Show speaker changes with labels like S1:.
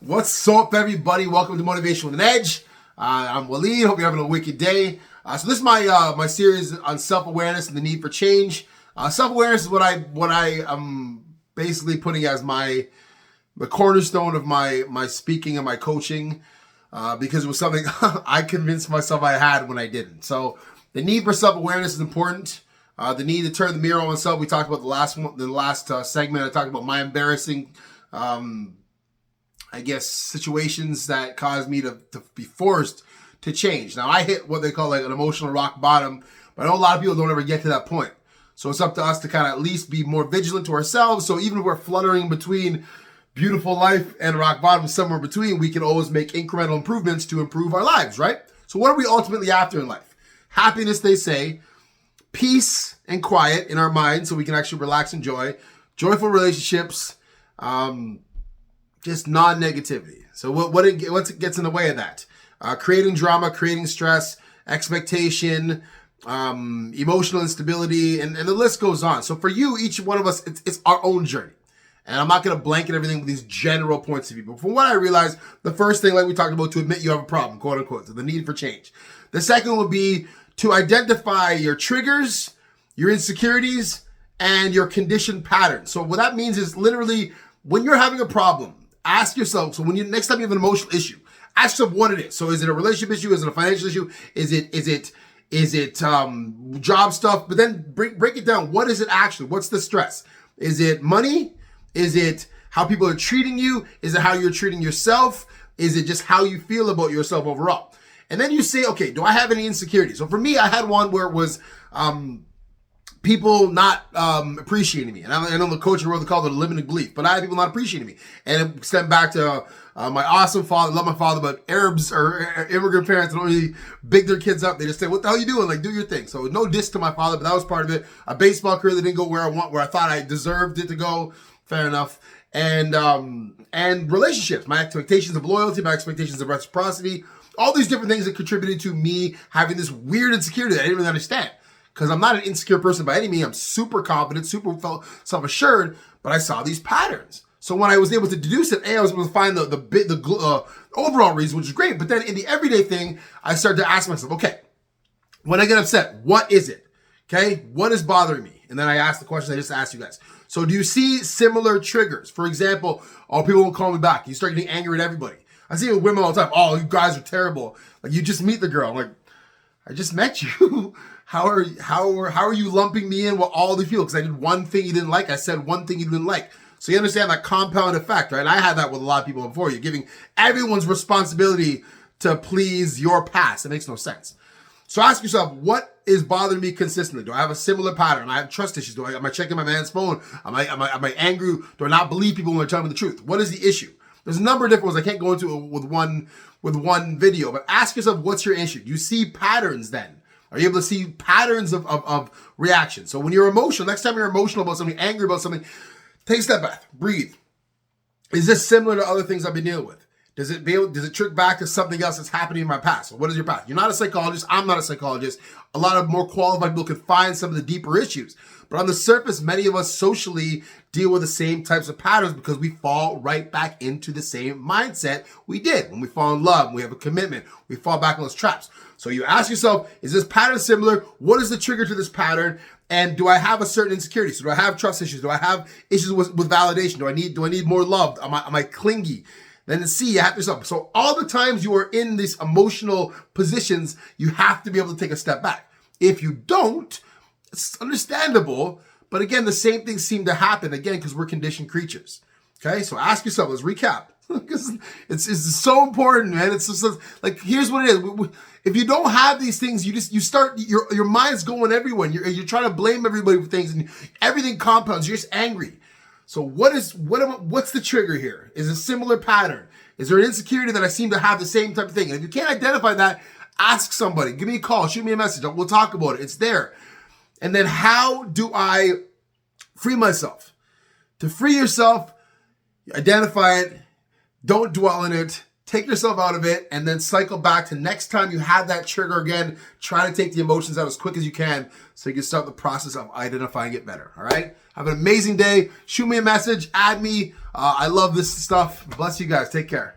S1: What's up, everybody? Welcome to Motivation with an Edge. I'm Waleed. Hope you're having a wicked day. So this is my series on self-awareness and the need for change. Self-awareness is what I am basically putting as the cornerstone of my speaking and my coaching, because it was something I convinced myself I had when I didn't. So the need for self-awareness is important. The need to turn the mirror on oneself. We talked about the last segment. I talked about my embarrassing situations that caused me to be forced to change. Now, I hit what they call like an emotional rock bottom, but I know a lot of people don't ever get to that point. So it's up to us to kind of at least be more vigilant to ourselves. So even if we're fluttering between beautiful life and rock bottom, somewhere between, we can always make incremental improvements to improve our lives, right? So what are we ultimately after in life? Happiness, they say, peace and quiet in our minds so we can actually relax and enjoy, joyful relationships, just non-negativity. So what gets in the way of that? Creating drama, creating stress, expectation, emotional instability, and the list goes on. So for you, each one of us, it's our own journey. And I'm not going to blanket everything with these general points of view. But from what I realized, the first thing, like we talked about, to admit you have a problem, quote unquote, so the need for change. The second would be to identify your triggers, your insecurities, and your conditioned patterns. So what that means is literally when you're having a problem, ask yourself, so next time you have an emotional issue, ask yourself what it is. So is it a relationship issue? Is it a financial issue? Is it job stuff? But then break it down. What is it actually? What's the stress? Is it money? Is it how people are treating you? Is it how you're treating yourself? Is it just how you feel about yourself overall? And then you say, okay, do I have any insecurities? So for me, I had one where it was people not appreciating me. And I know the coaching world, they call it a limiting belief, but I had people not appreciating me. And it stemmed back to my awesome father, love my father, but Arabs or immigrant parents don't really big their kids up. They just say, what the hell are you doing? Like, do your thing. So no diss to my father, but that was part of it. A baseball career that didn't go where I thought I deserved it to go. Fair enough. And relationships, my expectations of loyalty, my expectations of reciprocity, all these different things that contributed to me having this weird insecurity that I didn't really understand. Because I'm not an insecure person by any means. I'm super confident, super self-assured, but I saw these patterns. So when I was able to deduce it, I was able to find the overall reason, which is great. But then in the everyday thing, I started to ask myself, okay, when I get upset, what is it? Okay, what is bothering me? And then I asked the question I just asked you guys. So do you see similar triggers? For example, people won't call me back. You start getting angry at everybody. I see it with women all the time. Oh, you guys are terrible. Like, you just meet the girl. I'm like, I just met you. How are you lumping me in with all the people? Because I did one thing you didn't like. I said one thing you didn't like. So you understand that compound effect, right? And I had that with a lot of people before. You're giving everyone's responsibility to please your past. It makes no sense. So ask yourself, what is bothering me consistently? Do I have a similar pattern? I have trust issues. Am I checking my man's phone? Am I angry? Do I not believe people when they're telling me the truth? What is the issue? There's a number of different ones. I can't go into it with one video, but ask yourself, what's your issue? Do you see patterns then? Are you able to see patterns of reaction? So when you're emotional, next time you're emotional about something, angry about something, take a step back, breathe. Is this similar to other things I've been dealing with? Does it trick back to something else that's happening in my past? So what is your past? You're not a psychologist. I'm not a psychologist. A lot of more qualified people can find some of the deeper issues. But on the surface, many of us socially deal with the same types of patterns because we fall right back into the same mindset we did. When we fall in love, we have a commitment, we fall back in those traps. So you ask yourself, is this pattern similar? What is the trigger to this pattern? And do I have a certain insecurity? So do I have trust issues? Do I have issues with validation? Do I need more love? Am I clingy? Then C, you have to yourself. So all the times you are in these emotional positions, you have to be able to take a step back. If you don't, it's understandable. But again, the same things seem to happen again because we're conditioned creatures. Okay, so ask yourself. Let's recap because it's so important, man. It's just like, here's what it is. If you don't have these things, you start your mind's going everywhere. You're trying to blame everybody for things, and everything compounds. You're just angry. So what's the trigger here? Is it a similar pattern? Is there an insecurity that I seem to have the same type of thing? And if you can't identify that, ask somebody. Give me a call. Shoot me a message. We'll talk about it. It's there. And then how do I free myself? To free yourself, identify it. Don't dwell in it. take yourself out of it, and then cycle back to next time you have that trigger again. Try to take the emotions out as quick as you can so you can start the process of identifying it better. All right? Have an amazing day. Shoot me a message. Add me. I love this stuff. Bless you guys. Take care.